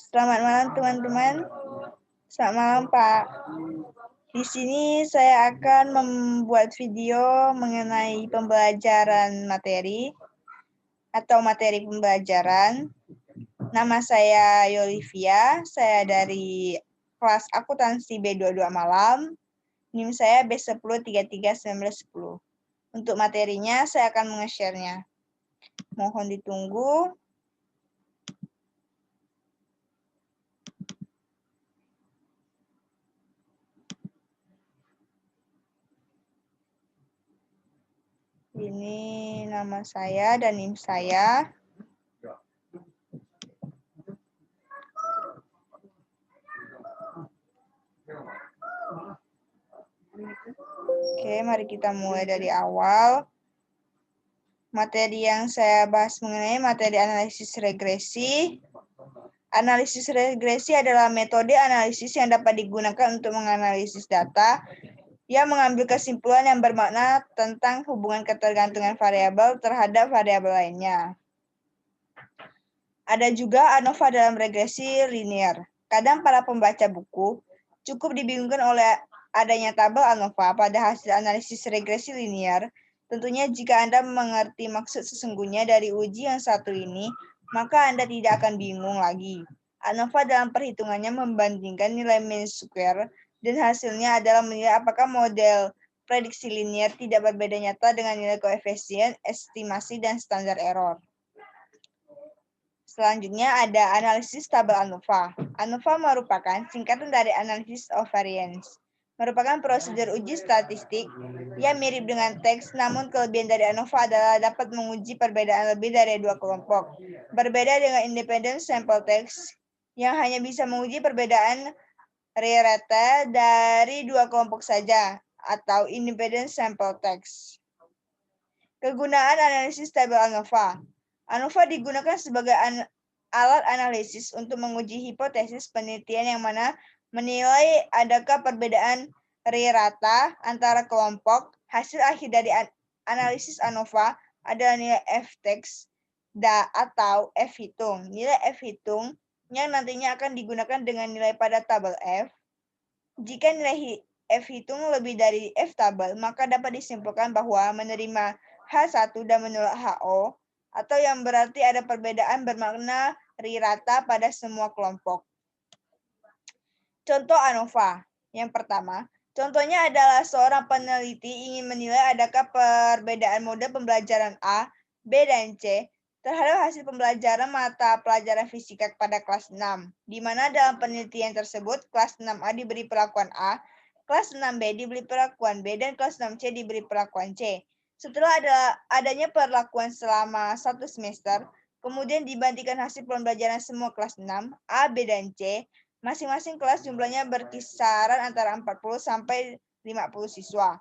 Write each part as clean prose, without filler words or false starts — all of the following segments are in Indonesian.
Selamat malam teman-teman. Selamat malam Pak. Di sini saya akan membuat video mengenai pembelajaran materi atau materi pembelajaran. Nama saya Yolivia, saya dari kelas akuntansi B22 Malam. NIM saya B10331910. Untuk materinya saya akan menge-share-nya. Mohon ditunggu. Ini nama saya dan NIM saya. Oke, mari kita mulai dari awal. Materi yang saya bahas mengenai materi analisis regresi. Analisis regresi adalah metode analisis yang dapat digunakan untuk menganalisis data yang mengambil kesimpulan yang bermakna tentang hubungan ketergantungan variabel terhadap variabel lainnya. Ada juga ANOVA dalam regresi linear. Kadang para pembaca buku cukup dibingungkan oleh adanya tabel ANOVA pada hasil analisis regresi linear. Tentunya jika Anda mengerti maksud sesungguhnya dari uji yang satu ini, maka Anda tidak akan bingung lagi. ANOVA dalam perhitungannya membandingkan nilai mean square dan hasilnya adalah menilai apakah model prediksi linear tidak berbeda nyata dengan nilai koefisien, estimasi, dan standar error. Selanjutnya ada analisis tabel ANOVA. ANOVA merupakan singkatan dari Analysis of Variance. Merupakan prosedur uji statistik yang mirip dengan teks, namun kelebihan dari ANOVA adalah dapat menguji perbedaan lebih dari dua kelompok. Berbeda dengan independent sample text yang hanya bisa menguji perbedaan rata dari dua kelompok saja, atau independent sample text. Kegunaan analisis tabel ANOVA. ANOVA digunakan sebagai alat analisis untuk menguji hipotesis penelitian yang mana menilai adakah perbedaan rata antara kelompok. Hasil akhir dari analisis ANOVA adalah nilai f-text atau f-hitung. Nilai f-hitung yang nantinya akan digunakan dengan nilai pada tabel F. Jika nilai f-hitung lebih dari f-tabel, maka dapat disimpulkan bahwa menerima H1 dan menolak HO, atau yang berarti ada perbedaan bermakna rata pada semua kelompok. Contoh ANOVA. Yang pertama, contohnya adalah seorang peneliti ingin menilai adakah perbedaan mode pembelajaran A, B, dan C terhadap hasil pembelajaran mata pelajaran fisika pada kelas 6, di mana dalam penelitian tersebut kelas 6A diberi perlakuan A, kelas 6B diberi perlakuan B, dan kelas 6C diberi perlakuan C. Setelah adanya perlakuan selama 1 semester, kemudian dibandingkan hasil pembelajaran semua kelas 6, A, B, dan C, masing-masing kelas jumlahnya berkisaran antara 40 sampai 50 siswa.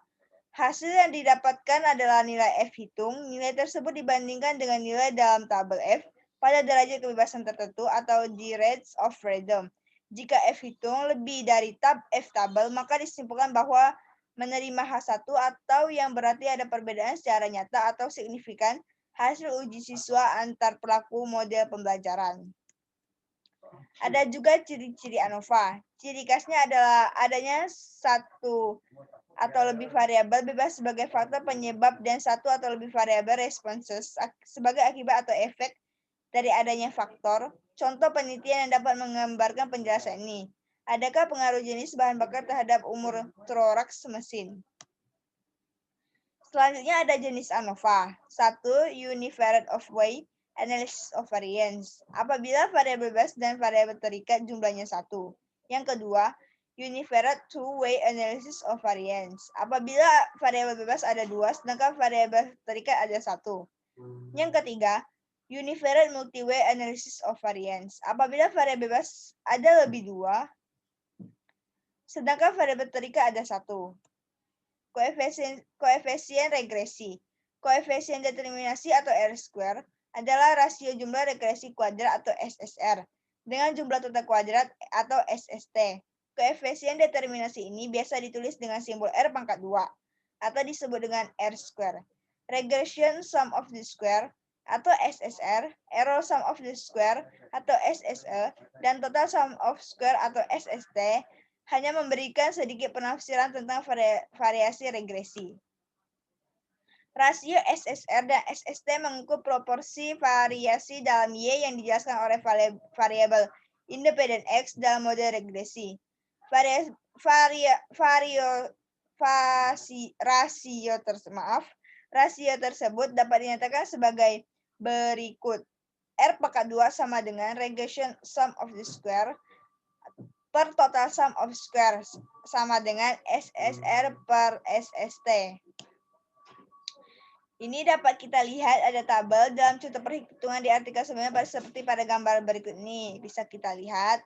Hasil yang didapatkan adalah nilai F-hitung. Nilai tersebut dibandingkan dengan nilai dalam tabel F pada derajat kebebasan tertentu atau degrees of freedom. Jika F-hitung lebih dari F-tabel, maka disimpulkan bahwa menerima H1 atau yang berarti ada perbedaan secara nyata atau signifikan hasil uji siswa antar pelaku model pembelajaran. Ada juga ciri-ciri ANOVA. Ciri khasnya adalah adanya satu atau lebih variabel bebas sebagai faktor penyebab dan satu atau lebih variabel responses sebagai akibat atau efek dari adanya faktor. Contoh penelitian yang dapat menggambarkan penjelasan ini. Adakah pengaruh jenis bahan bakar terhadap umur toraks mesin? Selanjutnya ada jenis ANOVA. 1. Univariate of weight analysis of variance. Apabila variabel bebas dan variabel terikat jumlahnya 1. Yang kedua, univariate two-way analysis of variance. Apabila variabel bebas ada 2, sedangkan variabel terikat ada 1. Yang ketiga, univariate multi-way analysis of variance. Apabila variabel bebas ada lebih 2, sedangkan variabel terikat ada 1. Koefisien regresi. Koefisien determinasi atau R-square adalah rasio jumlah regresi kuadrat atau SSR dengan jumlah total kuadrat atau SST. Koefisien determinasi ini biasa ditulis dengan simbol R pangkat 2 atau disebut dengan R-square. Regression sum of the square atau SSR, error sum of the square atau SSE, dan total sum of square atau SST hanya memberikan sedikit penafsiran tentang variasi regresi. Rasio SSR dan SST mengukur proporsi variasi dalam Y yang dijelaskan oleh variabel independen X dalam model regresi. Rasio tersebut dapat dinyatakan sebagai berikut. R pangkat 2 sama dengan regression sum of the square per total sum of square sama dengan SSR per SST. Ini dapat kita lihat ada tabel dalam contoh perhitungan di artikel sebelumnya seperti pada gambar berikut ini. Bisa kita lihat.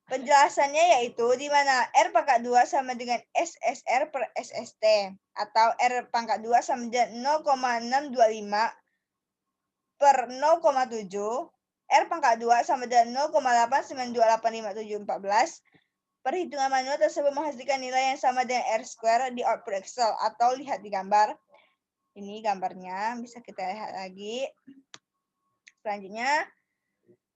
Penjelasannya yaitu di mana R pangkat 2 sama dengan SSR per SST atau R pangkat 2 sama dengan 0,625 per 0,7, R pangkat 2 sama dengan 0,892857414. Perhitungan manual tersebut menghasilkan nilai yang sama dengan R square di output Excel atau lihat di gambar. Ini gambarnya, bisa kita lihat lagi. Selanjutnya,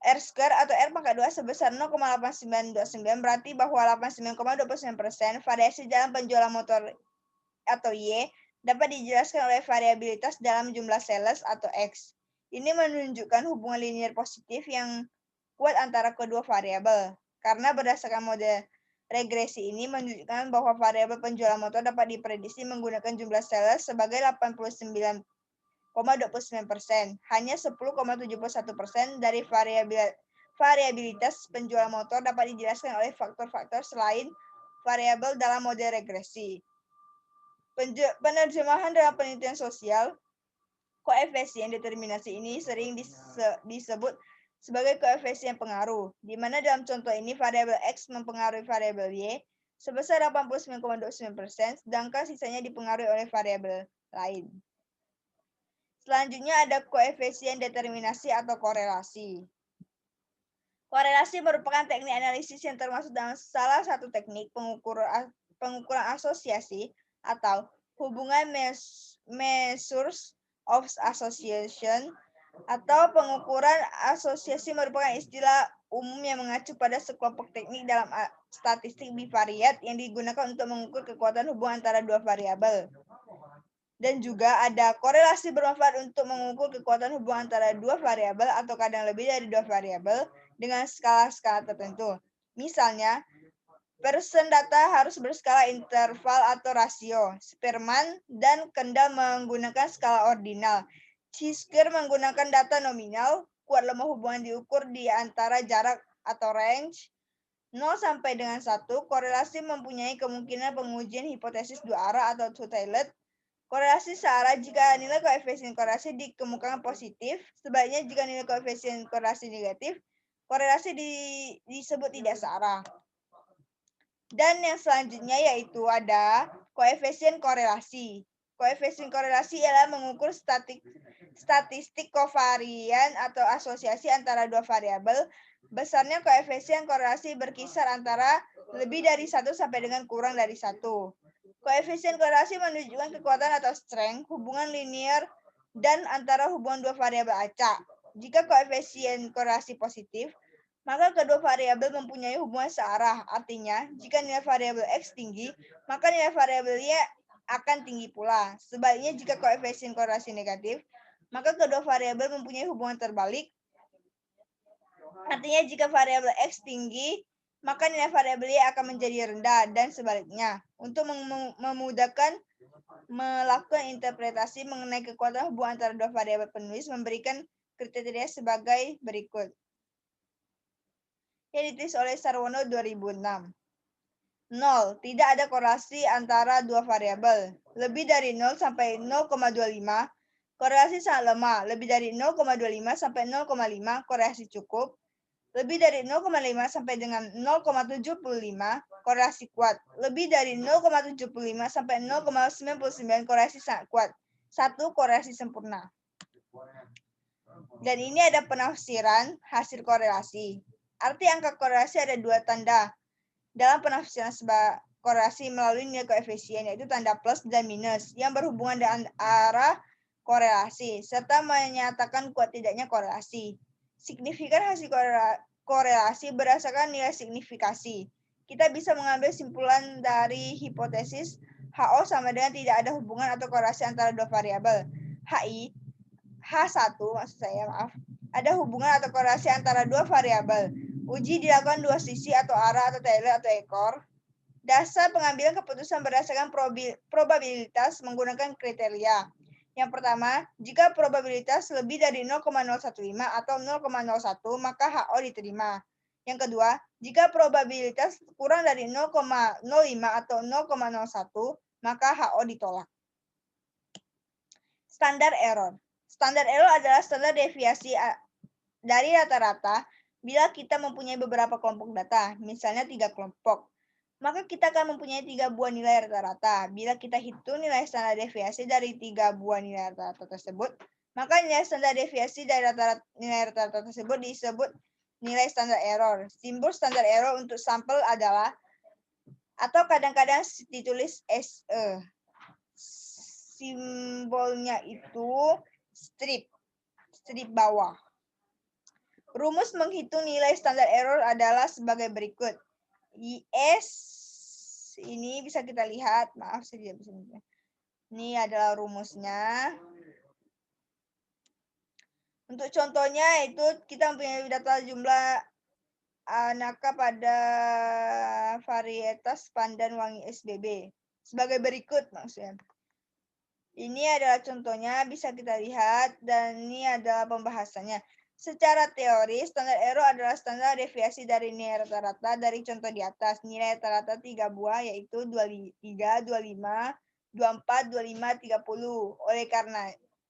R square atau R pangkat 2 sebesar 0,8929 berarti bahwa 89,29% variasi dalam penjualan motor atau Y dapat dijelaskan oleh variabilitas dalam jumlah sales atau X. Ini menunjukkan hubungan linear positif yang kuat antara kedua variabel. Karena berdasarkan model regresi ini menunjukkan bahwa variabel penjualan motor dapat diprediksi menggunakan jumlah sales sebagai 89,29%. Hanya 10,71% dari variabilitas penjualan motor dapat dijelaskan oleh faktor-faktor selain variabel dalam model regresi. Penerjemahan dalam penelitian sosial, koefisien determinasi ini sering disebut sebagai koefisien pengaruh, di mana dalam contoh ini variabel X mempengaruhi variabel Y sebesar 89,29%, sedangkan sisanya dipengaruhi oleh variabel lain. Selanjutnya ada koefisien determinasi atau korelasi. Korelasi merupakan teknik analisis yang termasuk dalam salah satu teknik pengukuran asosiasi atau hubungan measures of association, atau pengukuran asosiasi merupakan istilah umum yang mengacu pada sekelompok teknik dalam statistik bivariat yang digunakan untuk mengukur kekuatan hubungan antara dua variabel. Dan juga ada korelasi bermanfaat untuk mengukur kekuatan hubungan antara dua variabel atau kadang lebih dari dua variabel dengan skala-skala tertentu. Misalnya, Pearson data harus berskala interval atau rasio. Spearman dan Kendall menggunakan skala ordinal. Chi-square menggunakan data nominal. Kuat lemah hubungan diukur di antara jarak atau range 0 sampai dengan 1. Korelasi mempunyai kemungkinan pengujian hipotesis dua arah atau two-tailed. Korelasi searah jika nilai koefisien korelasi dikemukakan positif. Sebaliknya jika nilai koefisien korelasi negatif, korelasi disebut tidak searah. Dan yang selanjutnya yaitu ada koefisien korelasi. Koefisien korelasi ialah mengukur statistik kovarian atau asosiasi antara dua variabel. Besarnya koefisien korelasi berkisar antara lebih dari 1 sampai dengan kurang dari 1. Koefisien korelasi menunjukkan kekuatan atau strength, hubungan linear, dan antara hubungan dua variabel acak. Jika koefisien korelasi positif, maka kedua variabel mempunyai hubungan searah. Artinya, jika nilai variabel X tinggi, maka nilai variabel Y akan tinggi pula. Sebaliknya, jika koefisien korelasi negatif, maka kedua variabel mempunyai hubungan terbalik. Artinya, jika variabel X tinggi, maka nilai variabel Y akan menjadi rendah dan sebaliknya. Untuk memudahkan melakukan interpretasi mengenai kekuatan hubungan antara dua variabel, penulis memberikan kriteria sebagai berikut. Yang ditulis oleh Sarwono 2006. 0. Tidak ada korelasi antara dua variabel. Lebih dari 0 sampai 0,25, korelasi sangat lemah. Lebih dari 0,25 sampai 0,5, korelasi cukup. Lebih dari 0,5 sampai dengan 0,75, korelasi kuat. Lebih dari 0,75 sampai 0,99, korelasi sangat kuat. 1. Korelasi sempurna. Dan ini ada penafsiran hasil korelasi. Arti angka korelasi ada dua tanda dalam penafsiran korelasi melalui nilai koefisien, yaitu tanda plus dan minus, yang berhubungan dengan arah korelasi, serta menyatakan kuat tidaknya korelasi. Signifikan hasil korelasi berdasarkan nilai signifikasi. Kita bisa mengambil simpulan dari hipotesis HO sama dengan tidak ada hubungan atau korelasi antara dua variabel. H1 maksud saya, maaf. Ada hubungan atau korelasi antara dua variabel. Uji dilakukan dua sisi atau arah atau Taylor atau ekor. Dasar pengambilan keputusan berdasarkan probabilitas menggunakan kriteria. Yang pertama, jika probabilitas lebih dari 0,015 atau 0,01, maka HO diterima. Yang kedua, jika probabilitas kurang dari 0,05 atau 0,01, maka HO ditolak. Standar error. Standar error adalah standar deviasi dari rata-rata bila kita mempunyai beberapa kelompok data, misalnya 3 kelompok. Maka kita akan mempunyai 3 buah nilai rata-rata. Bila kita hitung nilai standar deviasi dari 3 buah nilai rata-rata tersebut, maka nilai standar deviasi dari nilai rata-rata tersebut disebut nilai standar error. Simbol standar error untuk sampel adalah, atau kadang-kadang ditulis SE. Simbolnya itu strip bawah. Rumus menghitung nilai standar error adalah sebagai berikut. IS ini bisa kita lihat, maaf saya tidak bisa lihat. Ini adalah rumusnya. Untuk contohnya itu kita mempunyai data jumlah anaka pada varietas pandan wangi SBB. Sebagai berikut maksudnya. Ini adalah contohnya, bisa kita lihat, dan ini adalah pembahasannya. Secara teori, standar error adalah standar deviasi dari nilai rata-rata dari contoh di atas. Nilai rata-rata 3 buah, yaitu 23, 25, 24, 25, 30. Oleh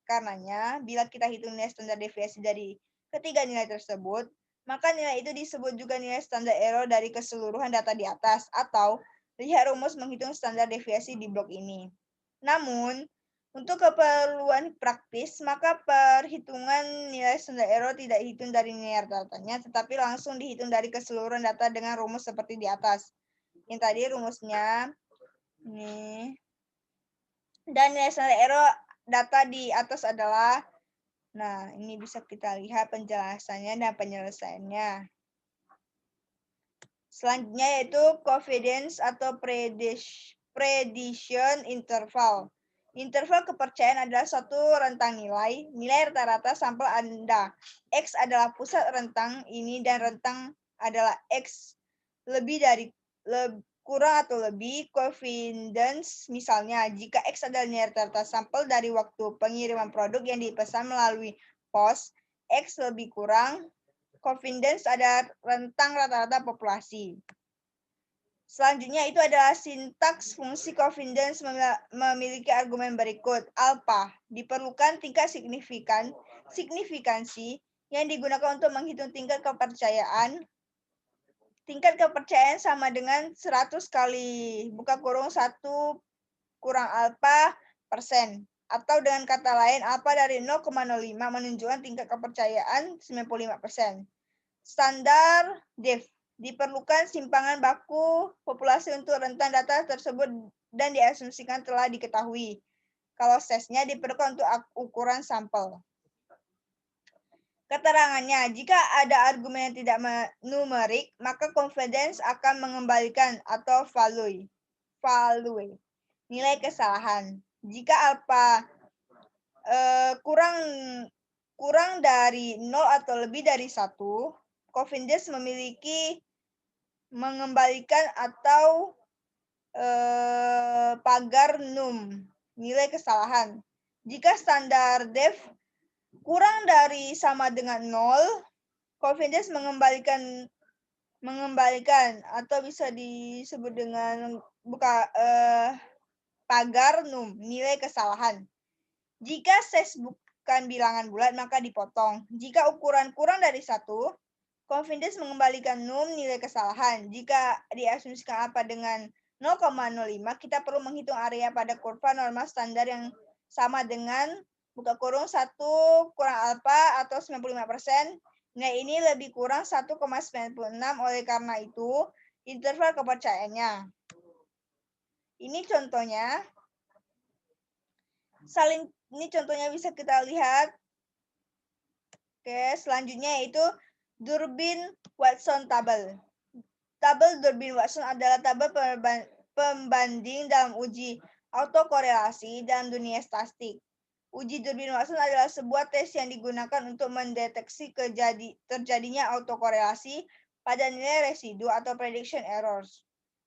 karenanya, bila kita hitung nilai standar deviasi dari ketiga nilai tersebut, maka nilai itu disebut juga nilai standar error dari keseluruhan data di atas, atau lihat rumus menghitung standar deviasi di blok ini. Namun, untuk keperluan praktis, maka perhitungan nilai standar error tidak dihitung dari nilai rata-ratanya, tetapi langsung dihitung dari keseluruhan data dengan rumus seperti di atas. Yang tadi rumusnya, ini. Dan nilai standar error data di atas adalah, nah ini bisa kita lihat penjelasannya dan penyelesaiannya. Selanjutnya yaitu confidence atau prediction interval. Interval kepercayaan adalah suatu rentang nilai rata-rata sampel Anda. X adalah pusat rentang ini dan rentang adalah X kurang atau lebih. Confidence misalnya, jika X adalah nilai rata-rata sampel dari waktu pengiriman produk yang dipesan melalui pos, X lebih kurang. Confidence ada rentang rata-rata populasi. Selanjutnya itu adalah sintaks fungsi confidence memiliki argumen berikut. Alpha, diperlukan tingkat signifikansi yang digunakan untuk menghitung tingkat kepercayaan. Tingkat kepercayaan sama dengan 100 kali buka kurung 1 kurang alpha persen. Atau dengan kata lain, alpha dari 0,05 menunjukkan tingkat kepercayaan 95%. Standar def, diperlukan simpangan baku populasi untuk rentang data tersebut dan diasumsikan telah diketahui. Kalau sesnya diperlukan untuk ukuran sampel. Keterangannya, jika ada argumen yang tidak numerik, maka confidence akan mengembalikan atau value nilai kesalahan. Jika alpha kurang dari 0 atau lebih dari 1, confidence mengembalikan atau pagar num, nilai kesalahan. Jika standar def kurang dari sama dengan 0, confidence mengembalikan atau bisa disebut dengan pagar num, nilai kesalahan. Jika ses bukan bilangan bulat, maka dipotong. Jika ukuran kurang dari 1, confidence mengembalikan num, nilai kesalahan. Jika diasumsikan alpha dengan 0,05, kita perlu menghitung area pada kurva normal standar yang sama dengan buka kurung 1 kurang alpha atau 95%. Nilai ini lebih kurang 1,96. Oleh karena itu, interval kepercayaannya. Ini contohnya. Ini contohnya bisa kita lihat. Oke, selanjutnya yaitu Durbin-Watson Table. Tabel Durbin-Watson adalah tabel pembanding dalam uji autokorelasi dalam dunia statistik. Uji Durbin-Watson adalah sebuah tes yang digunakan untuk mendeteksi terjadinya autokorelasi pada nilai residu atau prediction errors.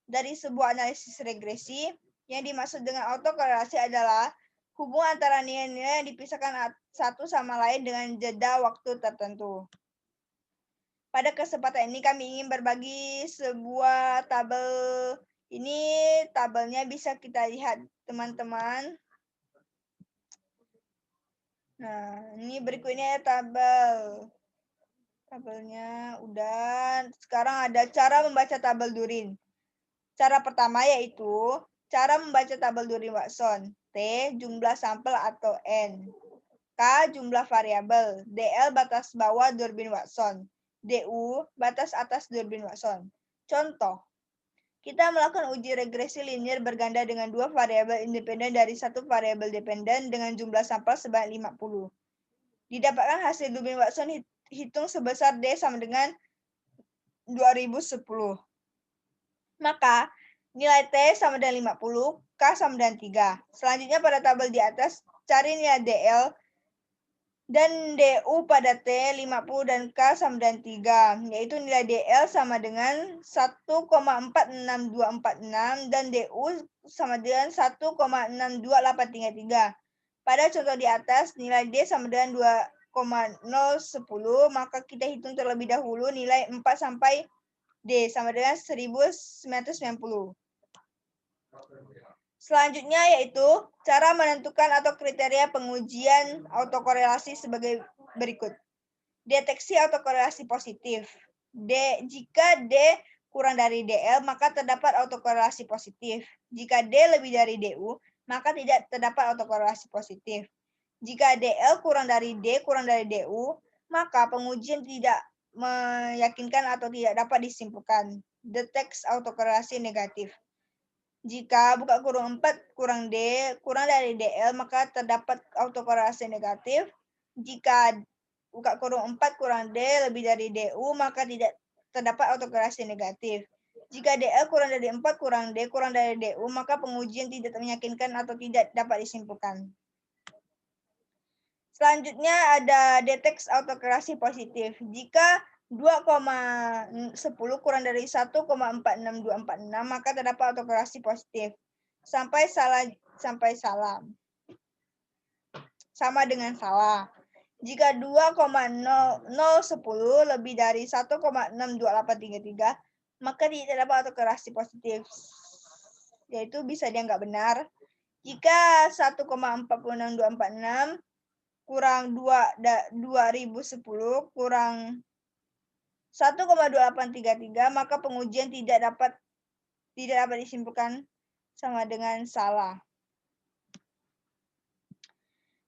Dari sebuah analisis regresi, yang dimaksud dengan autokorelasi adalah hubungan antara nilai-nilai yang dipisahkan satu sama lain dengan jeda waktu tertentu. Pada kesempatan ini kami ingin berbagi sebuah tabel. Ini tabelnya bisa kita lihat teman-teman. Nah, ini berikutnya tabel. Tabelnya udah. Sekarang ada cara membaca tabel Durin. Cara pertama yaitu cara membaca tabel Durin-Watson. T, jumlah sampel atau N. K, jumlah variabel. DL, batas bawah Durbin-Watson. DU, batas atas Durbin-Watson. Contoh, kita melakukan uji regresi linear berganda dengan dua variabel independen dari satu variabel dependen dengan jumlah sampel sebanyak 50. Didapatkan hasil Durbin-Watson hitung sebesar D sama dengan 2010. Maka, nilai T sama dengan 50, K sama dengan 3. Selanjutnya pada tabel di atas, cari nilai DL dan DU pada T 50 dan K sama dengan 3, yaitu nilai DL sama dengan 1,46246 dan DU sama dengan 1,62833. Pada contoh di atas, nilai D sama dengan 2,010, maka kita hitung terlebih dahulu nilai 4 sampai D sama dengan 1990. Selanjutnya yaitu cara menentukan atau kriteria pengujian autokorelasi sebagai berikut. Deteksi autokorelasi positif. Jika D kurang dari DL, maka terdapat autokorelasi positif. Jika D lebih dari DU, maka tidak terdapat autokorelasi positif. Jika DL kurang dari D kurang dari DU, maka pengujian tidak meyakinkan atau tidak dapat disimpulkan. Deteksi autokorelasi negatif. Jika buka kurung 4 kurang D kurang dari DL, maka terdapat autokorelasi negatif. Jika buka kurung 4 kurang D lebih dari DU, maka tidak terdapat autokorelasi negatif. Jika DL kurang dari 4 kurang D kurang dari DU, maka pengujian tidak meyakinkan atau tidak dapat disimpulkan. Selanjutnya ada deteksi autokorelasi positif. Jika 2,10 kurang dari 1,462446, maka terdapat autokorelasi positif. Sampai salah sama dengan salah. Jika 2,0010 lebih dari 1,62833, maka tidak terdapat autokorelasi positif, yaitu bisa dianggap benar. Jika 1,46246 kurang 2010 kurang 1,2833, maka pengujian tidak dapat disimpulkan sama dengan salah.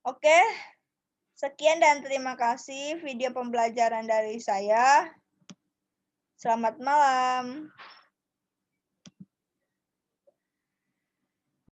Oke, sekian dan terima kasih video pembelajaran dari saya. Selamat malam.